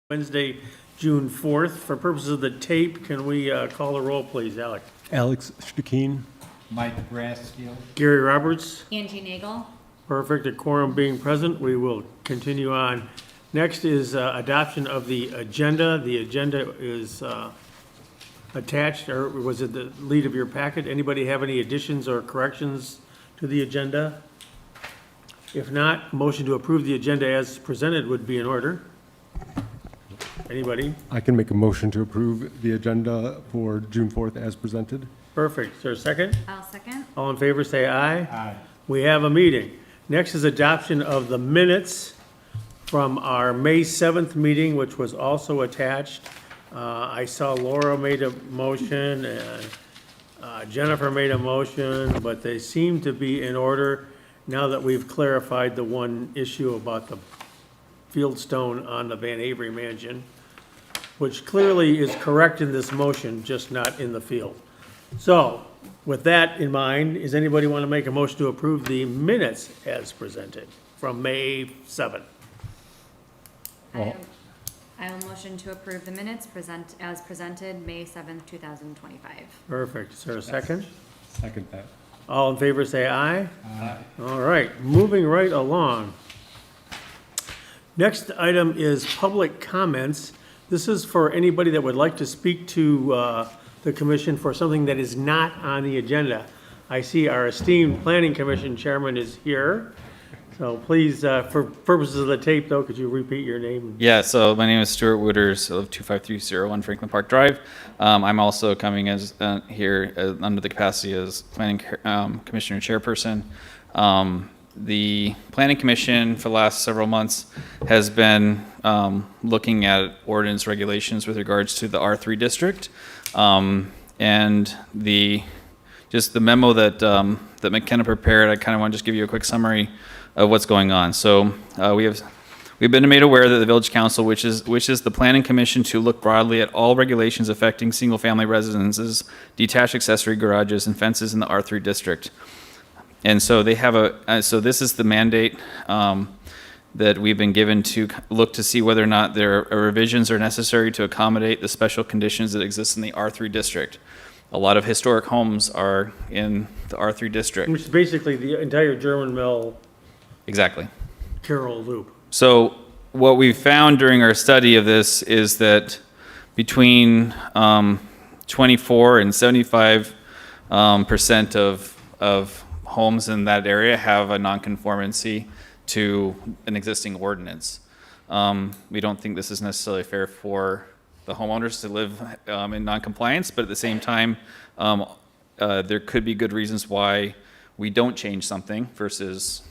Wednesday, June 4th. For purposes of the tape, can we call the roll, please, Alex? Alex Stukeen. Mike Brassfield. Gary Roberts? Angie Nagel. Perfect. A quorum being present, we will continue on. Next is adoption of the agenda. The agenda is attached, or was it the lead of your packet? Anybody have any additions or corrections to the agenda? If not, motion to approve the agenda as presented would be in order. Anybody? I can make a motion to approve the agenda for June 4th as presented. Perfect. Is there a second? I'll second. All in favor, say aye. Aye. We have a meeting. Next is adoption of the minutes from our May 7th meeting, which was also attached. I saw Laura made a motion and Jennifer made a motion, but they seem to be in order now that we've clarified the one issue about the fieldstone on the Van Avery Mansion, which clearly is correct in this motion, just not in the field. So, with that in mind, does anybody want to make a motion to approve the minutes as presented from May 7th? I will motion to approve the minutes as presented, May 7th, 2025. Perfect. Is there a second? Second that. All in favor, say aye. Aye. All right, moving right along. Next item is public comments. This is for anybody that would like to speak to the commission for something that is not on the agenda. I see our esteemed planning commission chairman is here. So please, for purposes of the tape though, could you repeat your name? Yeah, so my name is Stuart Wooders of 25301 Franklin Park Drive. I'm also coming as here under the capacity as Planning Commissioner Chairperson. The Planning Commission for the last several months has been looking at ordinance regulations with regards to the R3 district. And the memo that that McKenna prepared, I kind of want to just give you a quick summary of what's going on. So we've been made aware that the Village Council wishes the Planning Commission to look broadly at all regulations affecting single-family residences, detached accessory garages, and fences in the R3 district. And so they have so this is the mandate that we've been given to look to see whether or not there are revisions are necessary to accommodate the special conditions that exist in the R3 district. A lot of historic homes are in the R3 district. Which is basically the entire German Mill Exactly. Carroll Loop. So what we found during our study of this is that between 24 and 75% of homes in that area have a nonconformity to an existing ordinance. We don't think this is necessarily fair for the homeowners to live in noncompliance, but at the same time, there could be good reasons why we don't change something versus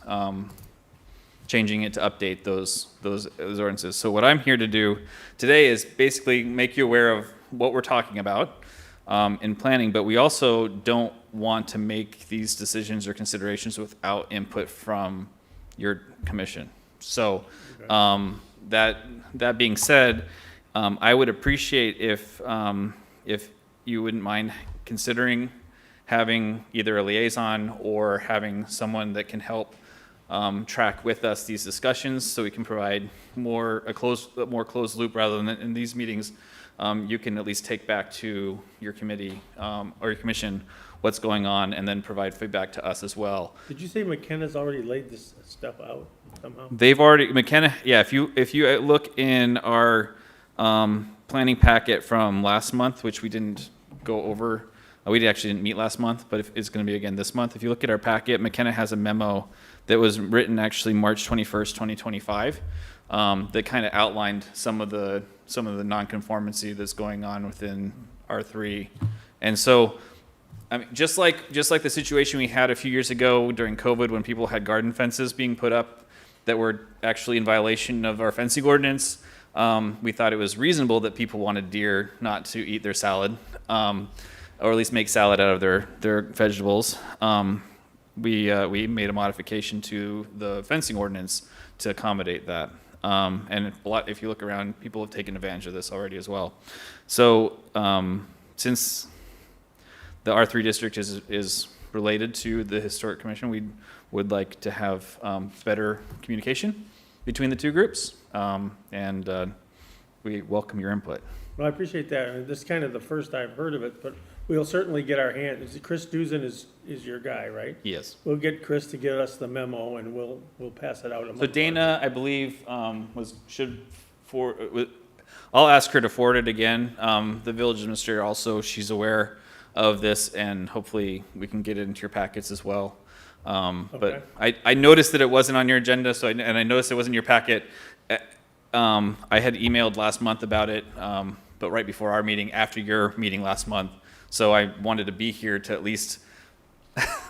changing it to update those ordinances. So what I'm here to do today is basically make you aware of what we're talking about in planning, but we also don't want to make these decisions or considerations without input from your commission. So that being said, I would appreciate if you wouldn't mind considering having either a liaison or having someone that can help track with us these discussions, so we can provide a more closed loop rather than in these meetings. You can at least take back to your committee or your commission what's going on, and then provide feedback to us as well. Did you say McKenna's already laid this stuff out somehow? They've already McKenna. Yeah, if you look in our planning packet from last month, which we didn't go over. We actually didn't meet last month, but it's going to be again this month. If you look at our packet, McKenna has a memo that was written actually March 21st, 2025, that kind of outlined some of the nonconformity that's going on within R3. And so, I mean, just like the situation we had a few years ago during COVID when people had garden fences being put up that were actually in violation of our fencing ordinance, we thought it was reasonable that people wanted deer not to eat their salad, or at least make salad out of their vegetables. We made a modification to the fencing ordinance to accommodate that. And if you look around, people have taken advantage of this already as well. So since the R3 district is related to the Historic Commission, we would like to have better communication between the two groups. And we welcome your input. Well, I appreciate that, and this is kind of the first I've heard of it, but we'll certainly get our hand, Chris Duzen is your guy, right? Yes. We'll get Chris to get us the memo, and we'll pass it out. So Dana, I believe, I'll ask her to forward it again. The village administrator also, she's aware of this, and hopefully we can get it into your packets as well. Okay. But I noticed that it wasn't on your agenda, and I noticed it wasn't in your packet. I had emailed last month about it, but right before our meeting, after your meeting last month. So I wanted to be here to at least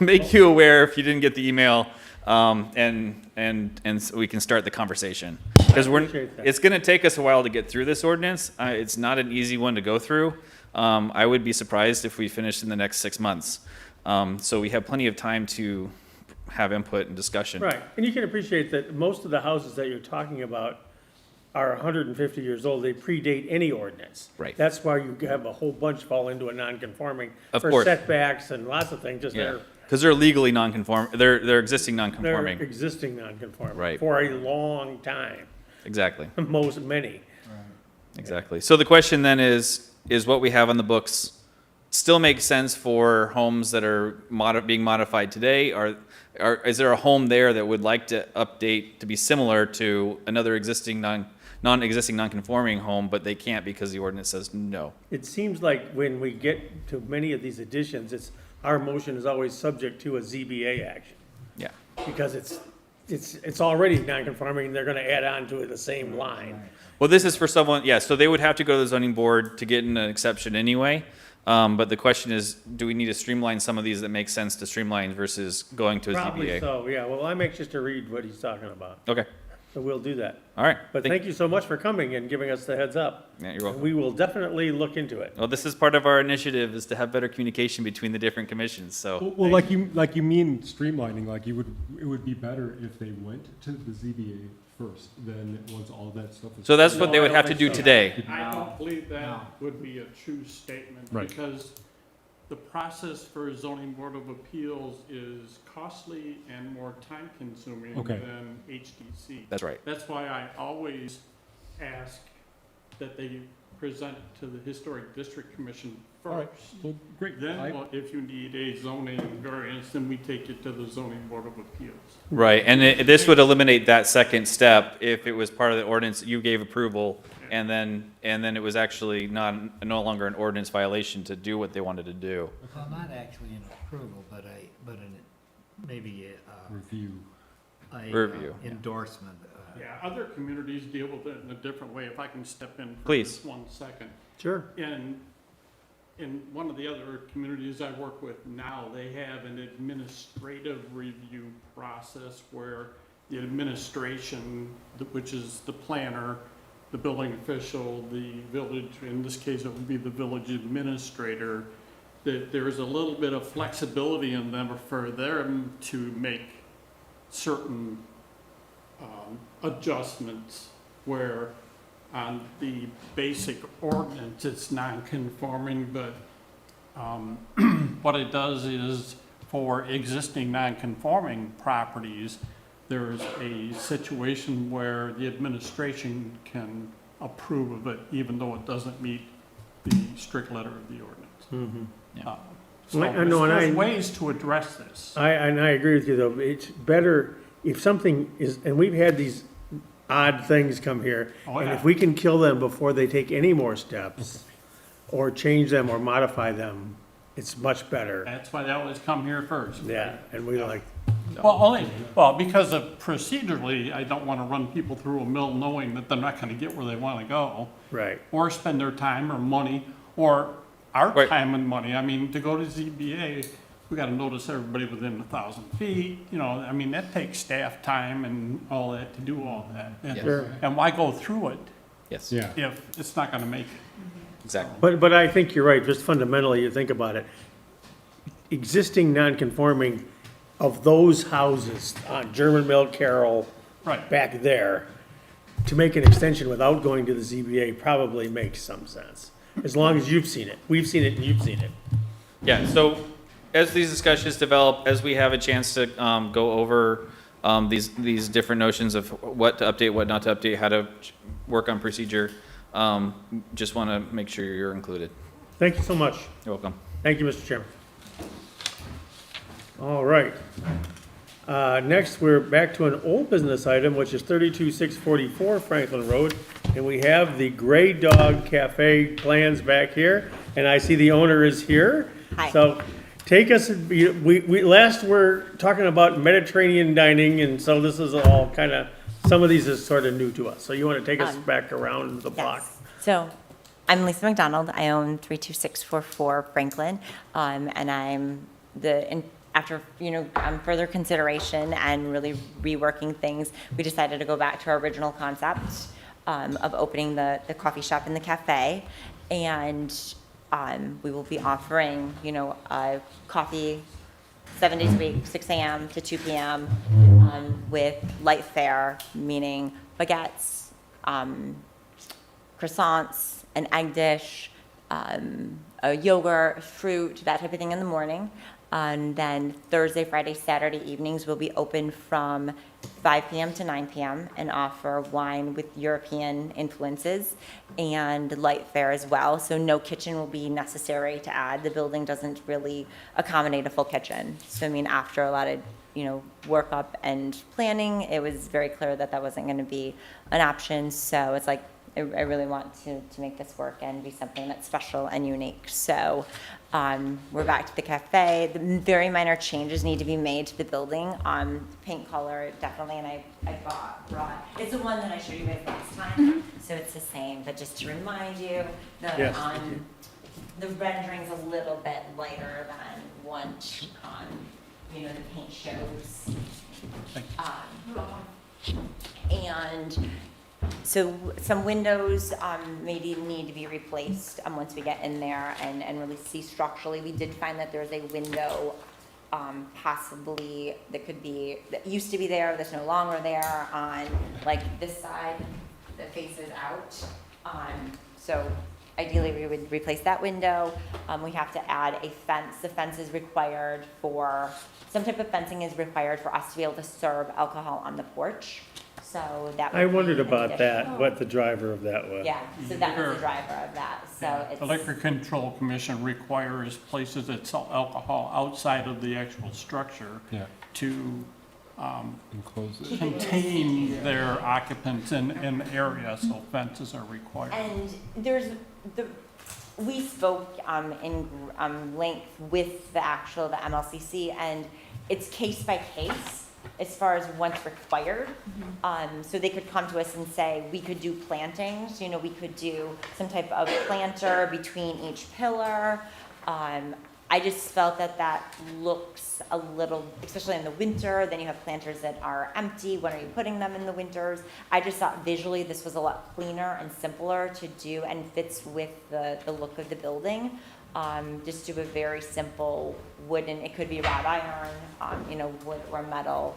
make you aware if you didn't get the email, and so we can start the conversation. Because appreciate that. it's gonna take us a while to get through this ordinance. It's not an easy one to go through. I would be surprised if we finished in the next 6 months. So we have plenty of time to have input and discussion. Right, and you can appreciate that most of the houses that you're talking about are 150 years old, they predate any ordinance. Right. That's why you have a whole bunch fall into a non-conforming. Of For course. setbacks and lots of things, just Yeah, they're because they're legally non-conform, they're existing non-conforming. existing non-conforming. Right. For a long time, Exactly. many. Exactly. So the question then is what we have on the books still makes sense for homes that are being modified today? Is there a home there that would like to update to be similar to another existing non-existing non-conforming home, but they can't because the ordinance says no? It seems like when we get to many of these additions, our motion is always subject to a ZBA action. Yeah. Because it's already non-conforming, and they're gonna add on to it the same line. Well, this is for someone, yeah, so they would have to go to the zoning board to get an exception anyway. But the question is, do we need to streamline some of these that make sense to streamline versus going to a Probably ZBA? so, yeah, well, I'm anxious to read what he's talking about, Okay, so we'll do that. all right. But thank you so much for coming and giving us the heads up. Yeah, you're And welcome. we will definitely look into it. Well, this is part of our initiative, is to have better communication between the different commissions, so. Well, like you mean streamlining, like it would be better if they went to the ZBA first, then once all that stuff is. So that's what they No, I would don't have to think do so. today. I don't believe No. that would be a true statement. Right. Because the process for zoning board of appeals is costly and more time consuming Okay. than HDC. That's right. That's why I always ask that they present to the Historic District Commission All right, first. well, great. Then, I- well, if you need a zoning variance, then we take it to the zoning board of appeals. Right, and this would eliminate that second step if it was part of the ordinance, you gave approval, and then it was actually no longer an ordinance violation to do what they wanted to do. Well, not actually an approval, but maybe Review. a Review, yeah. endorsement. Yeah, other communities deal with it in a different way. If I can step in for Please. just 1 second. Sure. In one of the other communities I work with now, they have an administrative review process where the administration, which is the planner, the building official, the village, in this case it would be the village administrator, that there's a little bit of flexibility in them for them to make certain adjustments where on the basic ordinance, it's non-conforming, but what it does is for existing non-conforming properties, there's a situation where the administration can approve of it, even though it doesn't meet the strict letter of the ordinance. So I know, and there's I- ways to address this. I agree with you, though, it's better if something is, and we've had these odd things come here, Oh, and yeah. if we can kill them before they take any more steps, or change them or modify them, it's much better. That's why they always come here first. Yeah, and we like, Well, because of procedurally, I don't want to run people through a mill knowing that they're not going to get where they want to go, right, or spend their time or money, or our Right. time and money. I mean, to go to ZBA, we got to notice everybody within 1,000 feet, I mean, that takes staff time and all that to do all that. And- Sure. And why go through it Yes, Yeah. if it's not going to make it? exactly. but I think you're right, just fundamentally, you think about it. Existing non-conforming of those houses on German Mill, Carroll, Right. back there, to make an extension without going to the ZBA probably makes some sense. As long as you've seen it. We've seen it and you've seen it. Yeah, so as these discussions develop, as we have a chance to go over these different notions of what to update, what not to update, how to work on procedure, Just want to make sure you're included. Thank you so much. You're welcome. Thank you, Mr. Chairman. All right. Next, we're back to an old business item, which is 32644 Franklin Road. And we have the Gray Dog Cafe plans back here, and I see the owner is here. Hi. So take us, we last were talking about Mediterranean dining, and so this is all kind of, some of these is sort of new to us. So you want to take us back around the block? Yes. So I'm Lisa McDonald. I own 32644 Franklin. And I'm after, further consideration and really reworking things, we decided to go back to our original concept of opening the coffee shop and the cafe. And we will be offering, coffee 7 days a week, 6 a.m. to 2 p.m. With light fare, meaning baguettes, croissants, an egg dish, a yogurt, fruit, that type of thing in the morning. And then Thursday, Friday, Saturday evenings will be open from 5 p.m. to 9 p.m. and offer wine with European influences and light fare as well. So no kitchen will be necessary to add. The building doesn't really accommodate a full kitchen. So after a lot of work up and planning, it was very clear that that wasn't going to be an option. So it's like I really want to make this work and be something that's special and unique. So we're back to the cafe. The very minor changes need to be made to the building. Paint color, definitely, and I brought, it's the one that I showed you guys last time, so it's the same, but just to remind you, Yes. the rendering's a little bit lighter than what, the paint shows. And so some windows maybe need to be replaced once we get in there and really see structurally. We did find that there's a window possibly that used to be there, that's no longer there on like this side that faces out. So ideally we would replace that window. We have to add a fence. The fence is required some type of fencing is required for us to be able to serve alcohol on the porch. So that would I be wondered an about that, additional- what the driver of that was. Yeah, so that was the driver of that, so it's. The Liquor Control Commission requires places that sell alcohol outside of the actual structure Yeah, to enclose it. contain their occupants in an area, so fences are required. And we spoke in length with the MLCC, and it's case by case as far as what's required. So they could come to us and say, we could do plantings, we could do some type of planter between each pillar. I just felt that looks a little, especially in the winter, then you have planters that are empty. When are you putting them in the winters? I just thought visually this was a lot cleaner and simpler to do and fits with the look of the building. Just do a very simple wooden, it could be wrought iron, wood or metal,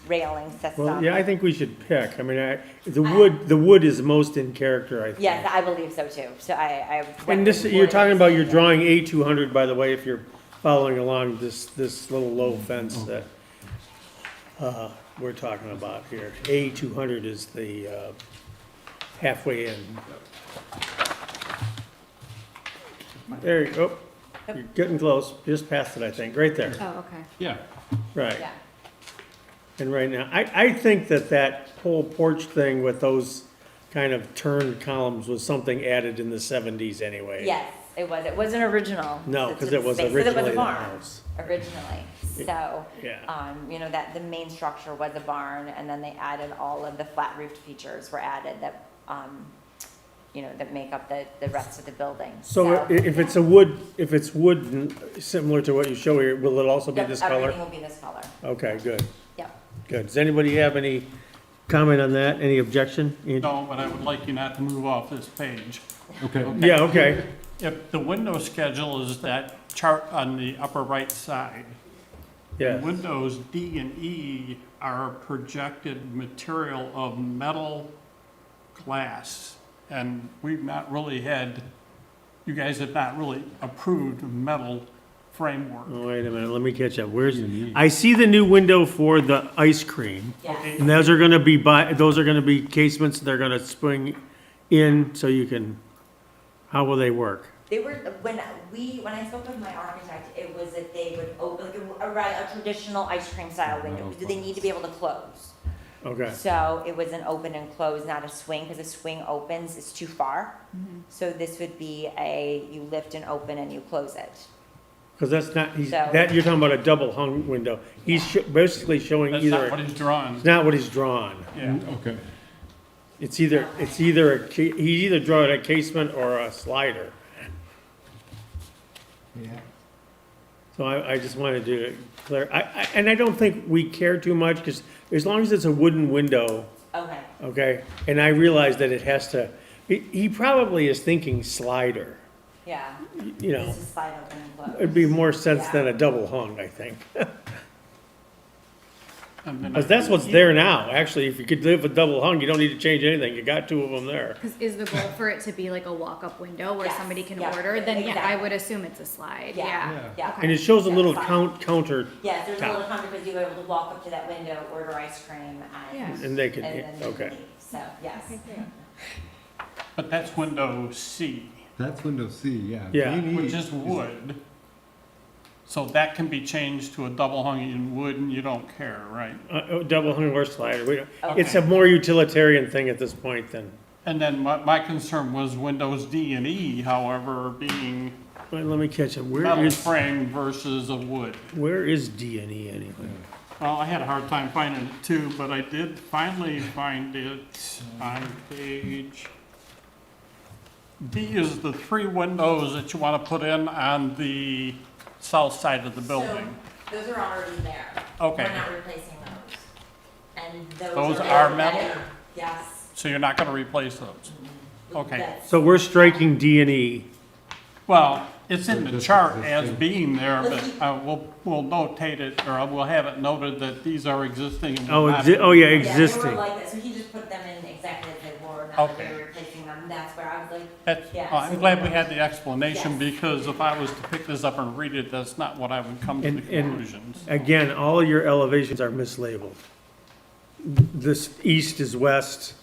railing system. Well, yeah, I think we should pick. The wood is most in character, I think. Yes, I believe so too. So I. And this, you're talking about, you're drawing A200, by the way, if you're following along this little low fence that we're talking about here. A200 is the halfway in. There you go. You're getting close. Just past it, I think. Right there. Oh, okay. Yeah, Right. Yeah. And right now, I think that whole porch thing with those kind of turned columns was something added in the 70s anyway. Yes, it was. It wasn't original. No, to because the it was space, 'cause it originally was a the barn house. originally. So, Yeah. that the main structure was a barn, and then they added all of the flat roofed features were added that, that make up the rest of the building. So if it's wood similar to what you show here, will it also be Yep, this everything color? will be this color. Okay, good, Yep. good. Does anybody have any comment on that? Any objection? no, but I would like you not to move off this page. Okay, Yeah, okay. If the window schedule is that chart on the upper right side, Yeah. windows D and E are projected material of metal glass. And we've not really you guys have not really approved metal framework. Oh, wait a minute, let me catch up. Where's, Unique. I see the new window for the ice cream. Yes. And those are gonna be casements, they're gonna spring in so you can, how will they work? They were, when I spoke with my architect, it was that they would open, like a traditional ice cream style window, because they need to be able to close. Okay, So it was an open and close, not a swing, because a swing opens, it's too far. So this would be you lift and open and you close it. because that's not, So- that, you're talking about a double hung window. He's basically showing That's not what either, he's drawn. it's not what he's drawn. Yeah. Okay. It's either, he's either drawing a casement or a slider. Yeah. So I just wanted to clear, and I don't think we care too much, because as long as it's a wooden window, Okay. okay? And I realize that it has to, he probably is thinking slider, Yeah. you know? This is slide open and close. It'd be more sense than a double hung, I think. And then Because that's what's there now. Actually, if you could live with double hung, you don't need to change anything. You got two of them there. Cause is the goal for it to be like a walk-up window where Yes, somebody can yeah, order? Then yeah, I exactly. would assume it's a slide, Yeah, yeah. yeah. And it shows a Yeah, little fine. counter, Yes, there's a top. little counter, because you were able to walk up to that window, order ice cream, Yeah. and, and they could, and then okay. leave. So, yes. But that's window C, That's window C, yeah. Yeah. which is wood. So that can be changed to a double hung in wood and you don't care, right? Double hung or slider. We don't- Okay. It's a more utilitarian thing at this point than, And then my concern was windows D and E, however, being wait, let me catch it. metal frame versus a wood. Where is D and E anyway? Well, I had a hard time finding it too, but I did finally find it on page. D is the 3 windows that you want to put in on the south side of the building. So, those are already there. Okay. We're not replacing those. And Those those are are metal? better. Yes. So you're not going to replace those? Okay. That's- So we're striking D and E. Well, it's in the Just chart as existing. being there, but we'll notate it, or we'll have it noted that these are existing. and will not be- Oh, yeah, Yeah, they existing. were like that, so he just put them in exactly as they were, not that they Okay. were replacing them. That's where I was like, That's, Yeah, well, I'm so- glad we had the explanation, Yes. because if I was to pick this up and read it, that's not what I would come to the And- conclusions. Again, all of your elevations are mislabeled. This east is west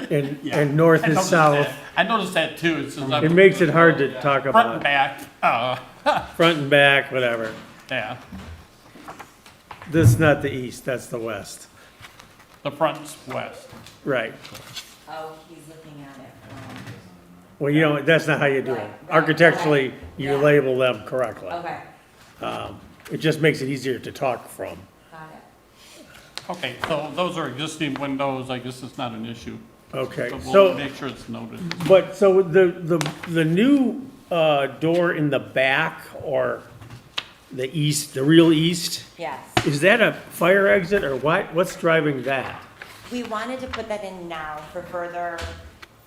and, Yeah. and north I is noticed south. that. I noticed that too. It's just It makes it hard to talk front and about back, front and back, whatever. yeah, This is not the east, that's the west. the front's west. Right. oh, he's looking at it from, Well, you know, that's not how you do it. Right, right, Architecturally, right. you Yeah. label them correctly. okay, It just makes it easier to talk from. got it. Okay, so those are existing windows. I guess it's not an issue. Okay, But we'll so, make sure it's noted. but, so the new, door in the back or the east, the real east, Yes. is that a fire exit or what? What's driving that? We wanted to put that in now for further,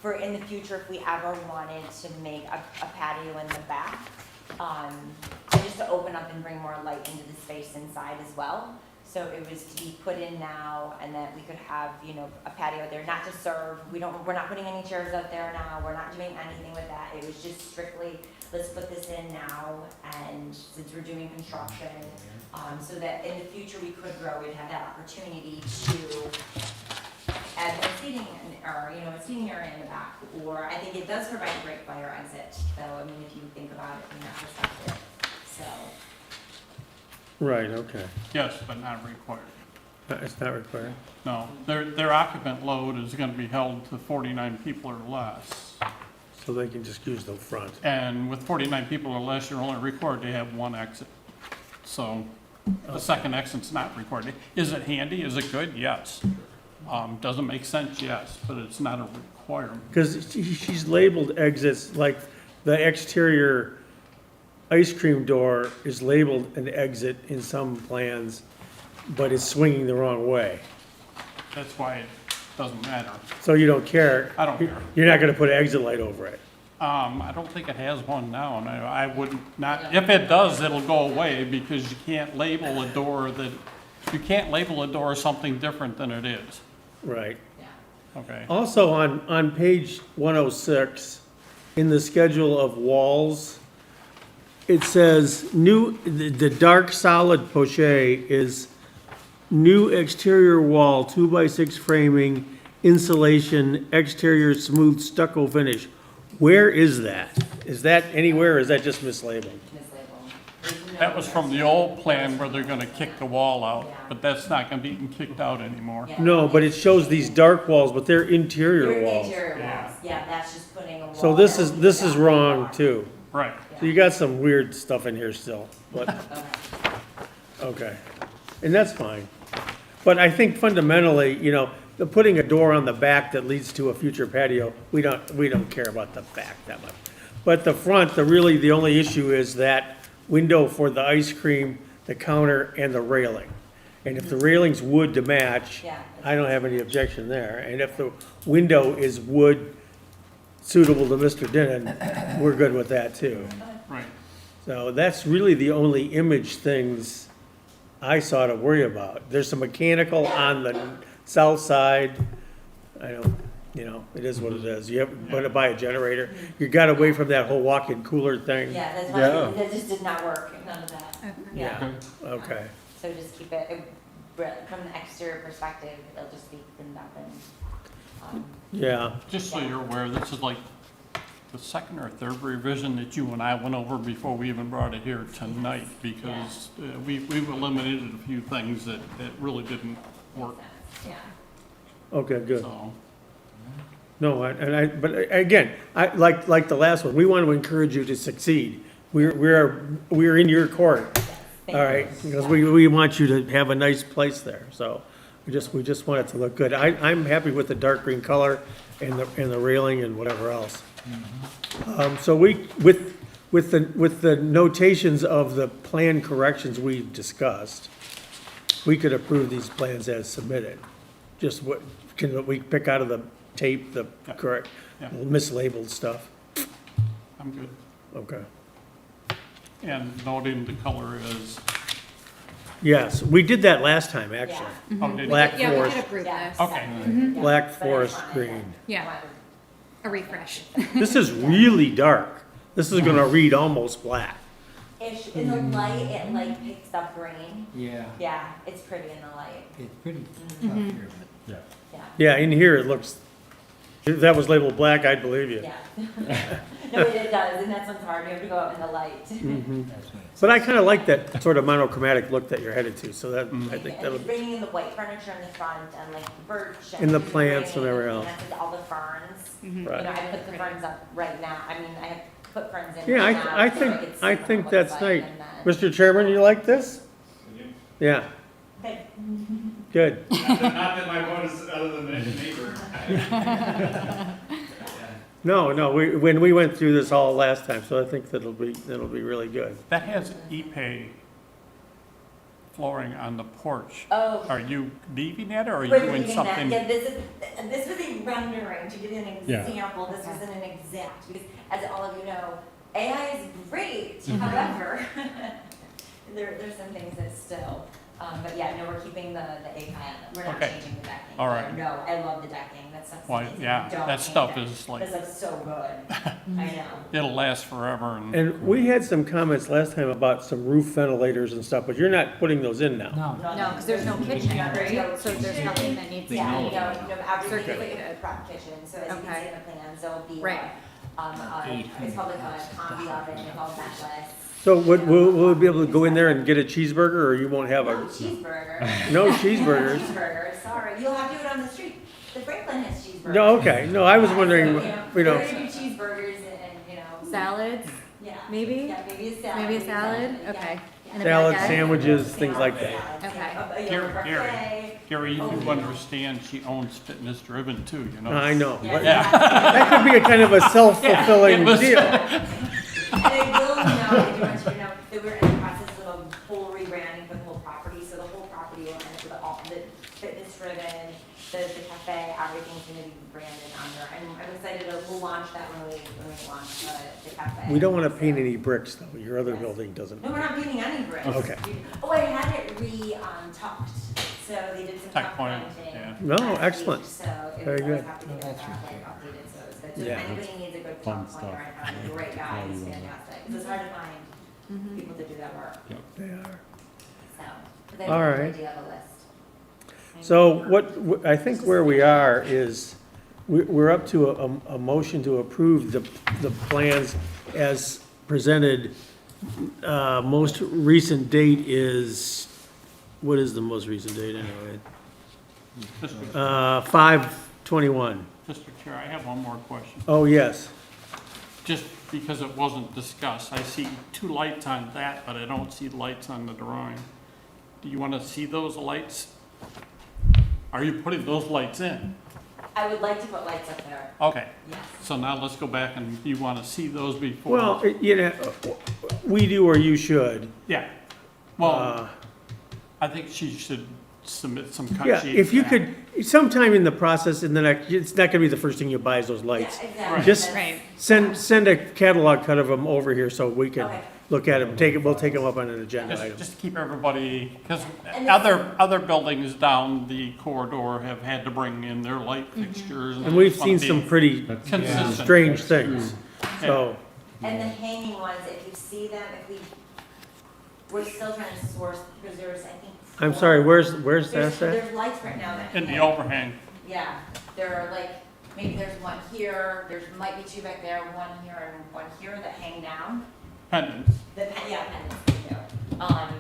for in the future, if we ever wanted to make a patio in the back. And just to open up and bring more light into the space inside as well. So it was to be put in now, and that we could have, you know, a patio there, not to serve, we're not putting any chairs out there now, we're not doing anything with that. It was just strictly, let's put this in now, and since we're doing construction, so that in the future we could grow, we'd have that opportunity to add more seating, or, you know, a seating area in the back, or I think it does provide a great fire exit, though, I mean, if you think about it from that perspective, so. Right, okay. Yes, but not required. It's not required. No, their occupant load is going to be held to 49 people or less. So they can just use the front. And with 49 people or less, you're only required to have one exit. So the second exit's not required. Is it handy? Is it good? Yes. Doesn't make sense? Yes, but it's not a requirement. Because she's labeled exits, like the exterior ice cream door is labeled an exit in some plans, but it's swinging the wrong way. That's why it doesn't matter. So you don't care. I don't care. You're not gonna put an exit light over it. I don't think it has one now, and I would not, if it does, it'll go away, because you can't label a door something different than it is. Right. Okay. Also, on page 106, in the schedule of walls, it says the dark solid poche is new exterior wall, 2x6 framing, insulation, exterior smooth stucco finish. Where is that? Is that anywhere, or is that just mislabeled? That was from the old plan where they're gonna kick the wall out, but that's not gonna be kicked out anymore. No, but it shows these dark walls, but they're interior Your walls. interior Yeah. walls, yeah, that's just putting a wall. So this that is, will this be is back wrong on. too. Right. So you got some weird stuff in here still, but, okay. And that's fine. But I think fundamentally, you know, the putting a door on the back that leads to a future patio, we don't care about the back that much. But the front, the only issue is that window for the ice cream, the counter, and the railing. And if the railing's wood to match, Yeah. I don't have any objection there. And if the window is wood suitable to Mr. Denon, we're good with that too. Right. So that's really the only image things I saw to worry about. There's some mechanical on the south side. I don't, you know, it is what it is. You have, want to buy a generator, you got away from that whole walk-in cooler thing. Yeah, that's Yeah. why, that just did not work, none of that. Yeah, Okay, so just keep from the exterior perspective, it'll just be cleaned up and, yeah, Just so you're aware, this is like the second or third revision that you and I went over before we even brought it here tonight, because we've eliminated a few things that really didn't work, yeah. okay, good. so. No, but again, like the last one, we want to encourage you to succeed. We're in your court. Thank All you. right, because we want you to have a nice place there, so we just want it to look good. I'm happy with the dark green color and the railing and whatever else. So with the notations of the plan corrections we discussed, we could approve these plans as submitted. Just what, can we pick out of the tape, the correct, Yeah. mislabeled stuff? I'm good. Okay. And noting the color is, Yes, we did that last time, actually. oh, did Black Yeah, we forest, could approve Yeah. this. Okay. Yeah, black but I forest wanted green. Yeah, a refresh. This is really dark. This is gonna read almost black. Ish, in the light, it like picks up green, Yeah, yeah, it's pretty in the light, it's pretty tough here, Yeah. yeah, Yeah, in here it looks, if that was labeled black, I'd believe you. yeah. No, it does, and that's what's hard, you have to go out in the light. but that's what it's. But I kinda like that sort of monochromatic look that you're headed to, so that, I think And that'll, it's bringing in the white furniture in the front and like the birch. And the plants and everything else. And that's all the ferns. You know, right. I put the ferns up right now, I mean, I have put ferns in Yeah, right now. I so think, could see I what it think looks that's like, nice. and then- Mr. Chairman, you like this? Yeah, Okay. good. Not that my vote is other than the neighbor. No, when we went through this all last time, so I think that'll be really good. that has Ipe flooring on the porch. Oh. Are you leaving that, or are you We're doing leaving that, something? yeah, this was a rendering, to give you an Yeah. example, this wasn't an exact, because as all of you know, AI is great, Mm-hmm. however, there's some things that still, but yeah, no, we're keeping the API, we're not Okay. changing the decking. All right. No, I love the decking, that stuff's Why, amazing. yeah, Don't that change stuff it. is like, This looks so good, I know. it'll last forever, and And we had some comments last time about some roof ventilators and stuff, but you're not putting those in now. No, No, because there's no kitchen, Yeah, there's no right? So there's kitchen. nothing that needs to be. Yeah, everything is like Circulated. a prep kitchen, so as you can Okay. see in the plans, there'll be Right. it's probably called a combi oven, it's all metaless. So will we be able to go in there and get a cheeseburger, or you won't have No a, cheeseburger. no cheeseburgers? Cheeseburger, sorry, you'll have to do it on the street. The Franklin has cheeseburgers. No, okay, no, I was wondering, you We're know, gonna do cheeseburgers and, you know. Salads, Yeah. maybe? Yeah, maybe a salad. Maybe a salad, yeah. okay. And a salad, baguette? sandwiches, things like that. Okay. Gary, Gary, you understand she owns Fitness Driven too, you know? I know. Yeah. But that could be a kind of a self-fulfilling it was- deal. And I will know, I do want you to know, that we're in the process of a full rebranding for the whole property, so the whole property will end up with all the fitness driven, the cafe, everything's gonna be branded under. I'm excited we'll launch that when we launch the cafe. We don't want to paint any bricks, though. Your other building doesn't. No, we're not painting any bricks. Okay. Oh, I had it tucked, so they did some Tuck tuck point, pointing. yeah. No, last week, excellent. So it Very was, I was good. happy to Oh, get that's that really like updated, so it's good. So Yeah. if anybody needs a good Fun tuck pointer, stuff. I found a great guy, he's fantastic. 'Cause it's hard to find people to do that work, They are. so. But All that's right. the idea of a list. So I think where we are is, we're up to a motion to approve the plans as presented. Most recent date is, what is the most recent date anyway? Mr. 5/21. Mr. Chair, I have one more question. Oh, yes. Just because it wasn't discussed, I see 2 lights on that, but I don't see lights on the drawing. Do you want to see those lights? Are you putting those lights in? I would like to put lights up there, Okay, yes. so now let's go back and you want to see those before? Well, you know, we do or you should. Yeah. Well, Uh, I think she should submit some cut Yeah, sheets. if you back. could, sometime in the process, in the next, it's not gonna be the first thing you buy is those lights. Yeah, exactly. Just Right. send a catalog cut of them over here so we can Okay. look at them, we'll take them up on an agenda item. Just to keep everybody, because And it's- other buildings down the corridor have had to bring in their light fixtures. And we've just wanna seen some be pretty Consistent. strange things, so, And the hanging ones, if you see them, we're still trying to source, because there's, I think. I'm 4 sorry, where's that at? There's lights right now that In the hang. overhang. Yeah, there are like, maybe there's one here, might be 2 back there, one here and one here that hang down. Pendants. Yeah, pendants,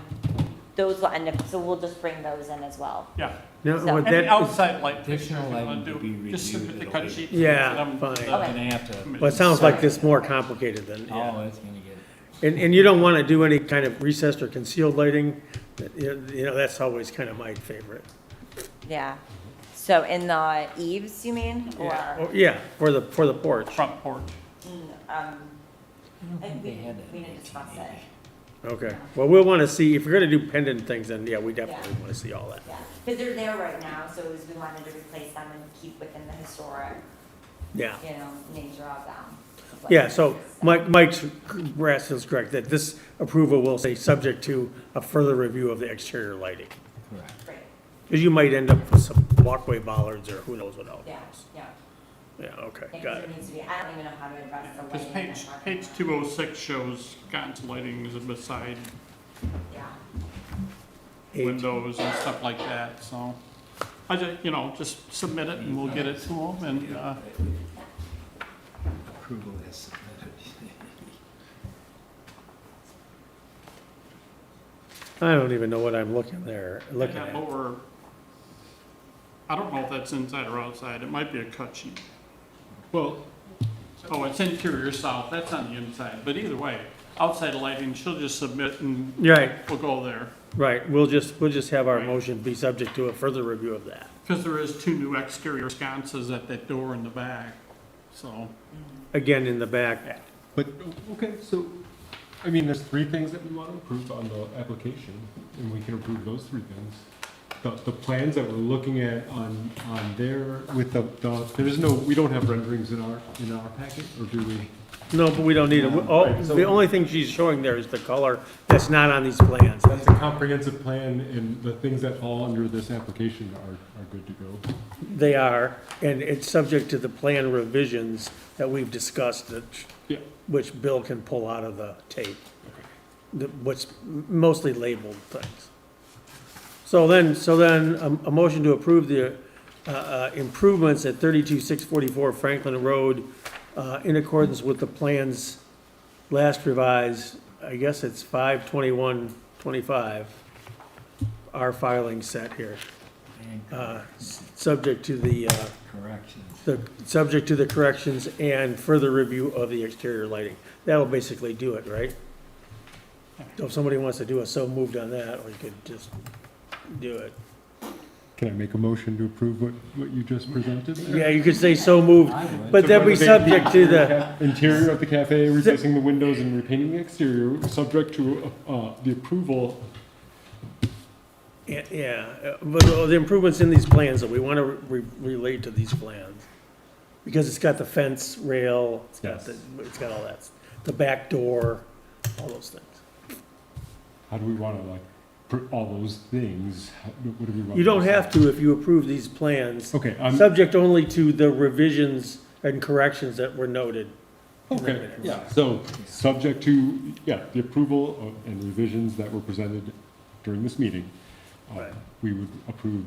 those will end up, so we'll just bring those in as well. Yeah. No, So- what Any that, outside light fixtures Additional you want lighting to to be do, just reviewed submit the at a cut later sheets. Yeah, and send them fine. to the Okay. Gonna have to, well, it sounds like this more complicated than, oh, yeah. it's gonna get, And you don't wanna do any kind of recessed or concealed lighting, you know, that's always kind of my favorite. Yeah, so in the eaves, you mean, or? Yeah, for the porch. front porch. I think they had that we in didn't discuss it, 1880. Okay, well, we'll wanna see, if you're gonna do pendant things, then yeah, we definitely wanna see all that. yeah, because they're there right now, so as we wanted to replace them and keep within the historic, Yeah. you know, nature of them. Yeah, so Mike's is correct, that this approval will say, subject to a further review of the exterior lighting. correct. Great, Because you might end up with some walkway bollards or who knows what else. yeah, yeah. Yeah, okay, Because got it. it needs to be, I don't even know how to address the Because lighting. in that page parking 206 shows sconce lighting is beside lot. Yeah, Eight. windows and stuff like that, so. I just, just submit it and we'll get it to them and, Approval as submitted. I don't even know what I'm looking that at. lower, I don't know if that's inside or outside, it might be a cut sheet. Well, Oh, it's interior south, that's on the inside, but either way, outside lighting, she'll just submit and Right, we'll go there. right, we'll just have our Right. motion be subject to a further review of that. Because there is 2 new exterior sconces at that door in the back, so. Again, in the back, but, okay, so, I mean, there's 3 things that we want to approve on the application, and we can approve those 3 things. The plans that we're looking at on there with there's no, we don't have renderings in our packet, or do we? no, but we don't need it. Right, so- The only thing she's showing there is the color that's not on these plans. That's a comprehensive plan, and the things that fall under this application are good to go. They are, and it's subject to the plan revisions that we've discussed, Yeah. which Bill can pull out of the tape. What's mostly labeled things. So then, a motion to approve the improvements at 32,644 Franklin Road in accordance with the plans last revised, I guess it's 5/21/25, our filing set here. And Subject to the corrections. subject to the corrections and further review of the exterior lighting. That'll basically do it, right? So if somebody wants to do a so moved on that, we could just do it. Can I make a motion to approve what you just presented there? Yeah, you could say so moved, I would. but that'd be subject to the, Interior of the cafe, replacing the windows and repainting the exterior, subject to the approval. yeah, but the improvements in these plans that we want to relate to these plans. Because it's got the fence rail, it's got it's got all that, the back door, all those things. How do we want to put all those things? What do we want? You don't have to if you approve these plans. Okay, Subject only to the revisions and corrections that were noted. okay, yeah, so, subject to, the approval and revisions that were presented during this meeting, Right. we would approve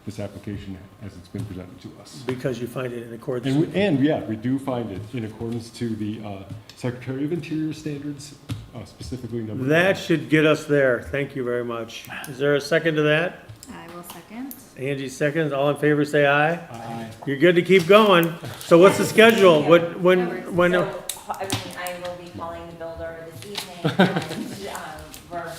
this application as it's been presented to us. Because you find it in accordance And, with. yeah, we do find it in accordance to the Secretary of Interior standards, specifically number. That should get us there. Thank you very much. Is there a second to that? I will second. Angie seconds. All in favor, say aye. Aye. You're good to keep going. So what's the schedule? When, So, I mean, I will be calling the builder this evening, and, we're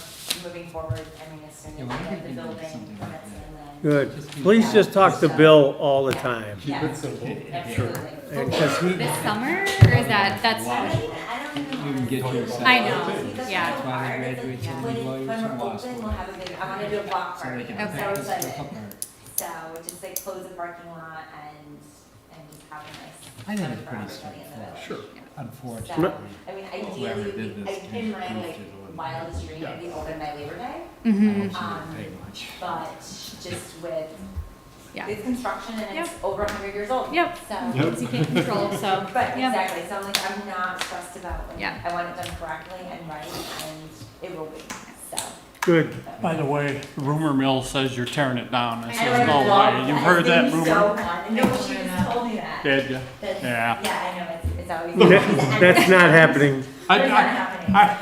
moving forward, I mean, as soon as we get the building permits and then. good. Please just talk to Bill all the time. Yeah, absolutely. And 'cause he, This summer, or is that's, I don't know. You can get your. I know, yeah. That's why they graduate so many lawyers When from we're law open, school. we'll have a big, I wanna do a block So they party, can I'm so practice their excited. footwork. So, just like close the parking lot and just have a nice. I think time it's for pretty everybody in the village. straightforward. So, Unfortunately. I mean, Whoever ideally, did this in my can like prove it or wildest dream, I'd be open by Labor Day. I don't think Um, they pay much. But just with, Yeah. it's construction and it's Yep. over 100 years old. Yep. So, Things you can't control, so. but yeah. exactly, so I'm like, I'm not stressed about when Yeah. I want it done correctly and right, and it will be, so. good. By the way, rumor mill says you're tearing it down. I I says, know, no I love way. You've heard that It's rumor? so fun. No, she just told me that. Did ya? That- Yeah. Yeah, I know, it's always. That's not happening. I, It's not happening.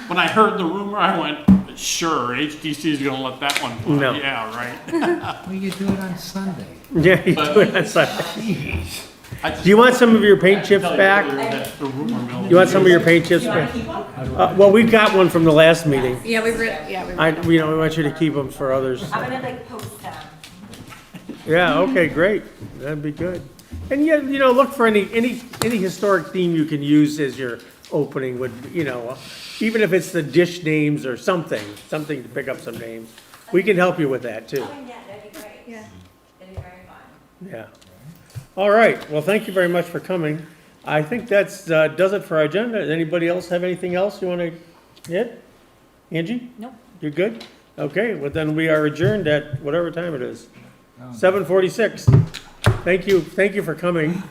when I heard the rumor, I went, sure, HDC is gonna let that one fly. No. Yeah, right. Well, you do it on Sunday. Yeah, you do it on Sunday. Jeez. I just- Do you want some of your paint I chips tell you back? earlier that the rumor mill. You want some of your paint chips Do you wanna back? keep them? Well, we've got one from the last meeting. Yeah, we were, We want you to keep them for others. I'm gonna like post them. Yeah, okay, great. That'd be good. And yeah, look for any historic theme you can use as your opening would, even if it's the dish names or something to pick up some names. We can help you with that too. Oh, yeah, that'd be great. Yeah. It'd be very fun. Yeah. All right. Well, thank you very much for coming. I think that's, does it for our agenda. Does anybody else have anything else you want to hit? Angie? Nope. You're good? Okay, well then we are adjourned at whatever time it is. 7:46. Thank you for coming.